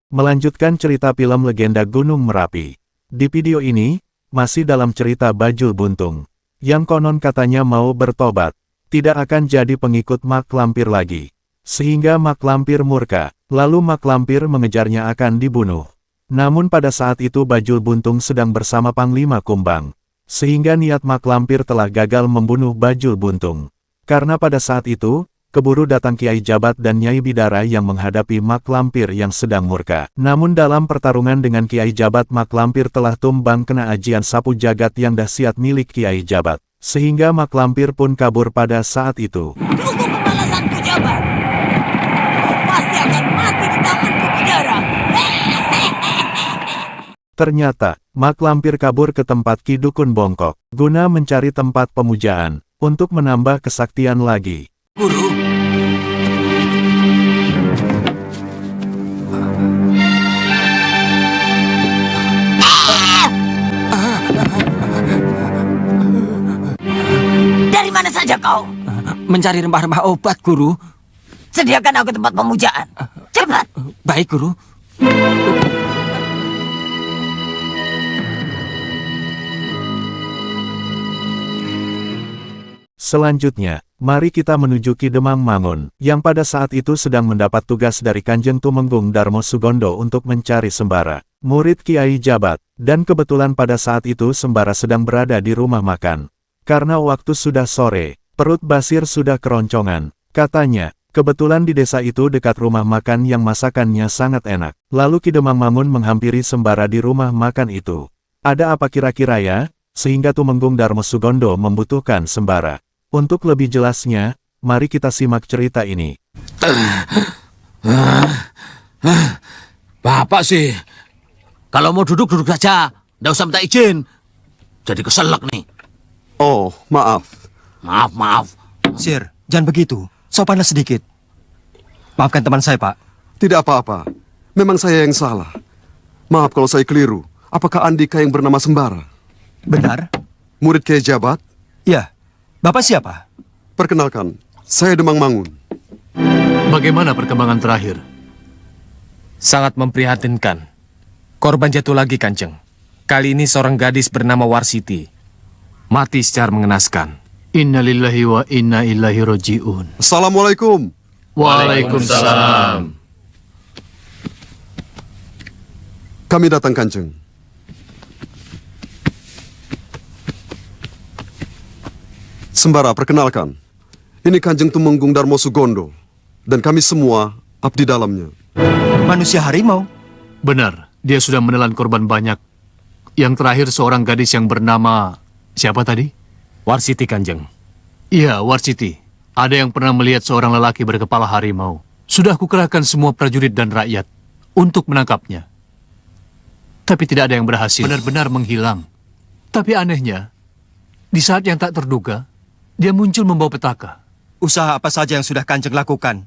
Melanjutkan cerita film legenda Gunung Merapi. Di video ini, masih dalam cerita Bajul Buntung, yang konon katanya mau bertobat, tidak akan jadi pengikut Mak Lampir lagi. Sehingga Mak Lampir murka, lalu Mak Lampir mengejarnya akan dibunuh. Namun pada saat itu Bajul Buntung sedang bersama Panglima Kumbang. Sehingga niat Mak Lampir telah gagal membunuh Bajul Buntung. Karena pada saat itu, keburu datang Kiai Jabat dan Nyai Bidara yang menghadapi Mak Lampir yang sedang murka. Namun dalam pertarungan dengan Kiai Jabat, Mak Lampir telah tumbang kena ajian sapu jagat yang dahsyat milik Kiai Jabat. Sehingga Mak Lampir pun kabur pada saat itu. Tunggu pembalasanku, Jabat. Kau pasti akan mati di tanganku, Bidara. Ternyata, Mak Lampir kabur ke tempat Ki Dukun Bongkok, guna mencari tempat pemujaan, untuk menambah kesaktian lagi. Guru. Dari mana saja kau? Mencari rempah-rempah obat, Guru. Sediakan aku tempat pemujaan. Cepat. Baik, Guru. Selanjutnya, mari kita menuju Ki Demang Mangun, yang pada saat itu sedang mendapat tugas dari Kanjeng Tumenggung Darmo Sugondo untuk mencari Sembara, murid Kiai Jabat, dan kebetulan pada saat itu Sembara sedang berada di rumah makan. Karena waktu sudah sore, perut Basir sudah keroncongan, katanya, kebetulan di desa itu dekat rumah makan yang masakannya sangat enak. Lalu Ki Demang Mangun menghampiri Sembara di rumah makan itu. Ada apa kira-kira ya? Sehingga Tumenggung Darmo Sugondo membutuhkan Sembara. Untuk lebih jelasnya, mari kita simak cerita ini. Bapak sih, kalau mau duduk saja, nggak usah minta izin. Jadi keselak nih. Oh, maaf. Maaf. Sir, jangan begitu. Sopanlah sedikit. Maafkan teman saya, Pak. Tidak apa-apa. Memang saya yang salah. Maaf kalau saya keliru. Apakah Andika yang bernama Sembara? Benar? Murid Kiai Jabat? Ya. Bapak siapa? Perkenalkan, saya Demang Mangun. Bagaimana perkembangan terakhir? Sangat memprihatinkan. Korban jatuh lagi, Kanjeng. Kali ini seorang gadis bernama Warsiti. Mati secara mengenaskan. Innalillahi wa inna ilaihi roji'un. Assalamualaikum. Waalaikumsalam. Kami datang, Kanjeng. Sembara, perkenalkan. Ini Kanjeng Tumenggung Darmo Sugondo. Dan kami semua abdi dalamnya. Manusia harimau? Benar, dia sudah menelan korban banyak. Yang terakhir seorang gadis yang bernama... Siapa tadi? Warsiti, Kanjeng. Iya, Warsiti. Ada yang pernah melihat seorang lelaki berkepala harimau. Sudah kukerahkan semua prajurit dan rakyat untuk menangkapnya. Tapi tidak ada yang berhasil. Benar-benar menghilang. Tapi anehnya, di saat yang tak terduga, dia muncul membawa petaka. Usaha apa saja yang sudah Kanjeng lakukan,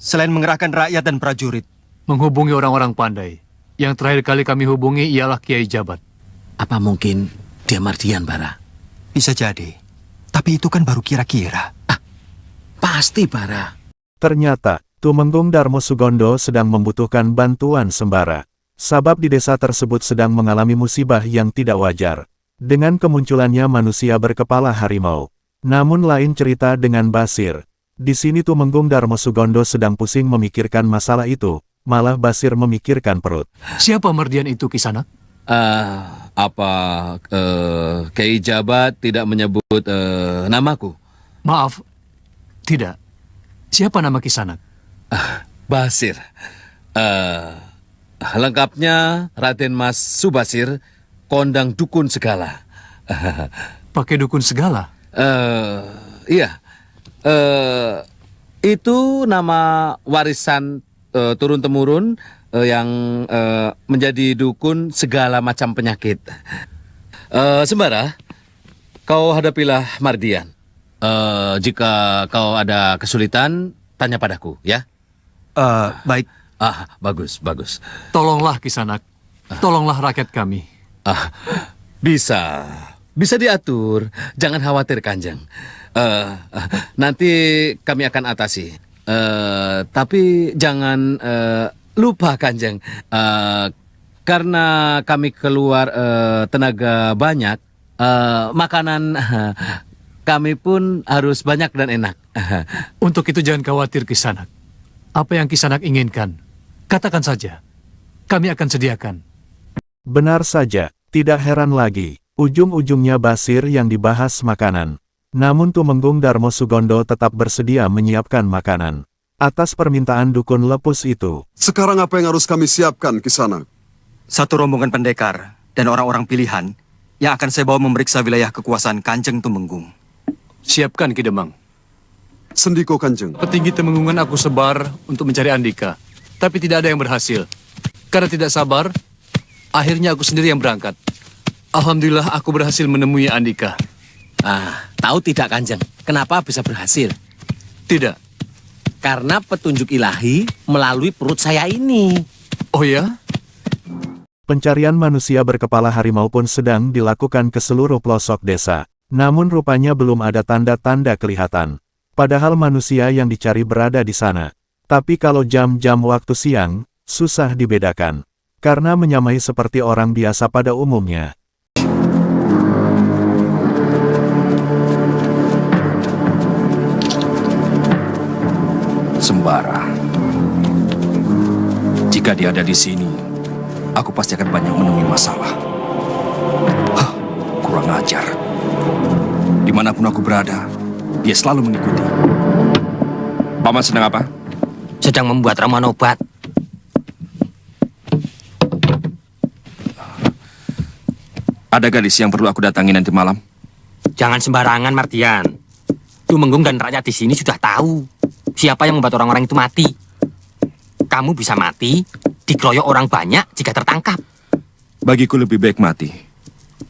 selain mengerahkan rakyat dan prajurit? Menghubungi orang-orang pandai. Yang terakhir kali kami hubungi ialah Kiai Jabat. Apa mungkin dia Mardian, Bara? Bisa jadi. Tapi itu kan baru kira-kira. Pasti, Bara. Ternyata, Tumenggung Darmo Sugondo sedang membutuhkan bantuan Sembara. Sabab di desa tersebut sedang mengalami musibah yang tidak wajar. Dengan kemunculannya manusia berkepala harimau. Namun lain cerita dengan Basir. Di sini Tumenggung Darmo Sugondo sedang pusing memikirkan masalah itu, malah Basir memikirkan perut. Siapa Mardian itu, Kisanak? Kiai Jabat tidak menyebut namaku? Maaf, tidak. Siapa nama Kisanak? Basir. Lengkapnya Raden Mas Subasir, kondang dukun segala. Pakai dukun segala? Iya. Itu nama warisan turun-temurun yang menjadi dukun segala macam penyakit. Sembara, kau hadapilah Mardian. Jika kau ada kesulitan, tanya padaku, ya? Baik. Bagus. Tolonglah Kisanak. Tolonglah rakyat kami. Bisa diatur. Jangan khawatir, Kanjeng. Nanti kami akan atasi. Tapi jangan lupa Kanjeng. Karena kami keluar tenaga banyak, makanan kami pun harus banyak dan enak. Untuk itu jangan khawatir Kisanak. Apa yang Kisanak inginkan, katakan saja. Kami akan sediakan. Benar saja, tidak heran lagi. Ujung-ujungnya Basir yang dibahas makanan. Namun Tumenggung Darmo Sugondo tetap bersedia menyiapkan makanan. Atas permintaan dukun lepus itu. Sekarang apa yang harus kami siapkan, Kisanak? Satu rombongan pendekar dan orang-orang pilihan yang akan saya bawa memeriksa wilayah kekuasaan Kanjeng Tumenggung. Siapkan Ki Demang. Sendiko Kanjeng. Petinggi Temenggungan aku sebar untuk mencari Andika. Tapi tidak ada yang berhasil. Karena tidak sabar, akhirnya aku sendiri yang berangkat. Alhamdulillah aku berhasil menemui Andika. Tahu tidak Kanjeng, kenapa bisa berhasil? Tidak. Karena petunjuk ilahi melalui perut saya ini. Oh ya? Pencarian manusia berkepala harimau pun sedang dilakukan ke seluruh pelosok desa. Namun rupanya belum ada tanda-tanda kelihatan. Padahal manusia yang dicari berada di sana. Tapi kalau jam-jam waktu siang, susah dibedakan. Karena menyamai seperti orang biasa pada umumnya. Sembara. Jika dia ada di sini, aku pasti akan banyak menemui masalah. Hah, kurang ajar. Dimanapun aku berada, dia selalu mengikuti. Paman sedang apa? Sedang membuat ramuan obat. Ada gadis yang perlu aku datangi nanti malam? Jangan sembarangan, Mardian. Tumenggung dan rakyat di sini sudah tahu siapa yang membuat orang-orang itu mati. Kamu bisa mati, dikeroyok orang banyak jika tertangkap. Bagiku lebih baik mati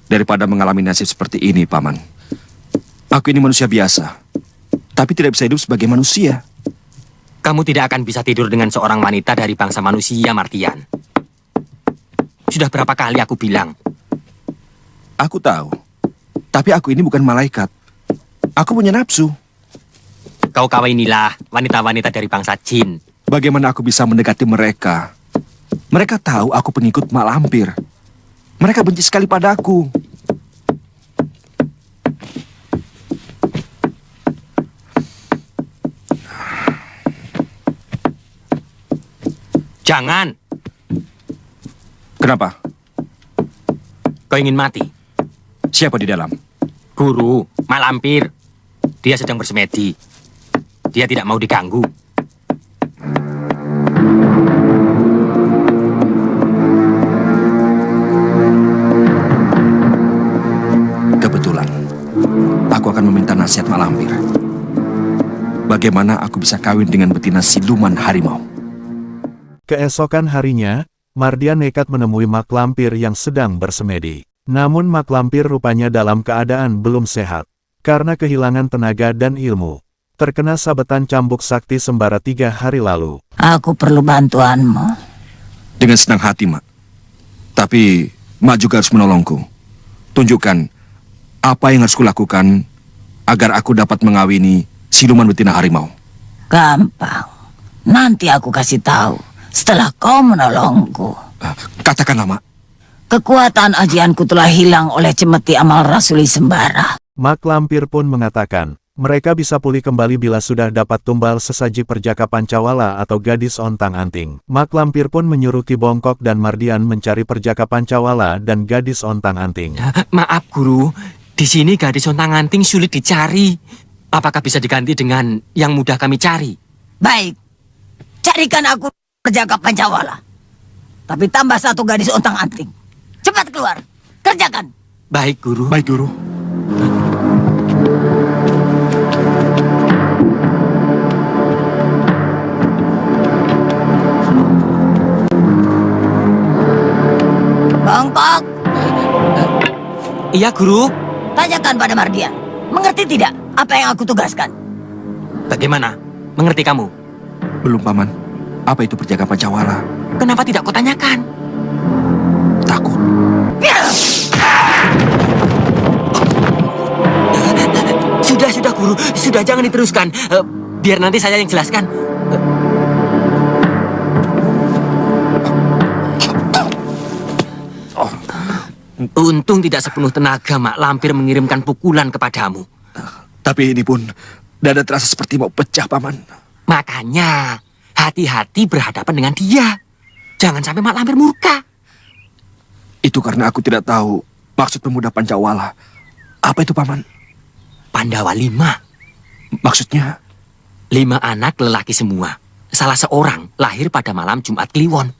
daripada mengalami nasib seperti ini, Paman. Aku ini manusia biasa, tapi tidak bisa hidup sebagai manusia. Kamu tidak akan bisa tidur dengan seorang wanita dari bangsa manusia, Mardian. Sudah berapa kali aku bilang. Aku tahu, tapi aku ini bukan malaikat. Aku punya nafsu. Kau kawinilah wanita-wanita dari bangsa jin. Bagaimana aku bisa mendekati mereka? Mereka tahu aku pengikut mak lampir. Mereka benci sekali padaku. Jangan. Kenapa? Kau ingin mati? Siapa di dalam? Guru, mak lampir. Dia sedang bersemedi. Dia tidak mau diganggu. Kebetulan, aku akan meminta nasihat mak lampir. Bagaimana aku bisa kawin dengan betina siluman harimau? Keesokan harinya, Mardian nekat menemui mak lampir yang sedang bersemedi. Namun mak lampir rupanya dalam keadaan belum sehat. Karena kehilangan tenaga dan ilmu. Terkena sabetan cambuk sakti sembara 3 hari lalu. Aku perlu bantuanmu. Dengan senang hati, Mak. Tapi, Mak juga harus menolongku. Tunjukkan apa yang harus kulakukan agar aku dapat mengawini siluman betina harimau. Gampang. Nanti aku kasih tahu setelah kau menolongku. Katakanlah, Mak. Kekuatan ajianku telah hilang oleh cemeti amal Rasuli Sembara. Mak lampir pun mengatakan, mereka bisa pulih kembali bila sudah dapat tumbal sesaji perjaka Pancawala atau gadis ontang-anting. Mak lampir pun menyuruh Ki Bongkok dan Mardian mencari perjaka Pancawala dan gadis ontang-anting. Maaf, Guru. Di sini gadis ontang-anting sulit dicari. Apakah bisa diganti dengan yang mudah kami cari? Baik, carikan aku perjaka Pancawala. Tapi tambah 1 gadis ontang-anting. Cepat keluar, kerjakan. Baik, Guru. Baik, Guru. Bongkok, Iya, Guru. tanyakan pada Mardian. Mengerti tidak apa yang aku tugaskan? Bagaimana? Mengerti kamu? Belum, Paman. Apa itu perjaka Pancawala? Kenapa tidak kau tanyakan? Takut. Sudah, Guru. Sudah, jangan diteruskan. Biar nanti saya yang jelaskan. Untung tidak sepenuh tenaga Mak Lampir mengirimkan pukulan kepadamu. Tapi ini pun dada terasa seperti mau pecah, Paman. Makanya, hati-hati berhadapan dengan dia. Jangan sampai Mak Lampir murka. Itu karena aku tidak tahu maksud pemuda Pancawala. Apa itu, Paman? Pandawa 5. Maksudnya? 5 anak lelaki semua. Salah seorang lahir pada malam Jumat Kliwon.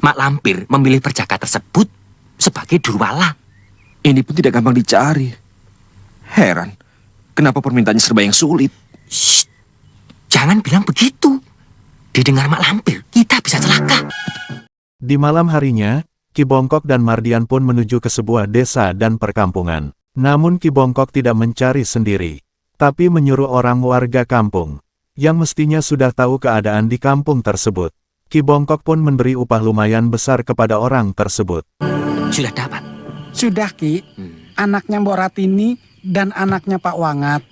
Mak Lampir memilih perjaka tersebut sebagai Durwala. Ini pun tidak gampang dicari. Heran, kenapa permintaannya serba yang sulit? Shh, jangan bilang begitu. Didengar Mak Lampir, kita bisa celaka. Di malam harinya, Ki Bongkok dan Mardian pun menuju ke sebuah desa dan perkampungan. Namun Ki Bongkok tidak mencari sendiri, tapi menyuruh orang warga kampung, yang mestinya sudah tahu keadaan di kampung tersebut. Ki Bongkok pun memberi upah lumayan besar kepada orang tersebut. Sudah dapat. Sudah, Ki. Anaknya Mbok Ratini dan anaknya Pak Wangat.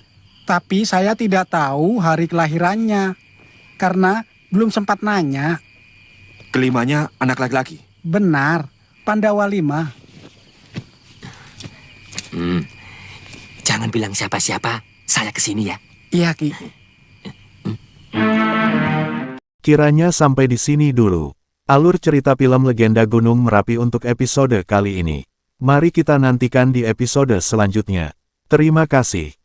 Tapi saya tidak tahu hari kelahirannya, karena belum sempat nanya. Kelimanya anak laki-laki. Benar, Pandawa 5. Jangan bilang siapa-siapa, saya kesini ya. Iya, Ki. Kiranya sampai di sini dulu alur cerita film Legenda Gunung Merapi untuk episode kali ini. Mari kita nantikan di episode selanjutnya. Terima kasih.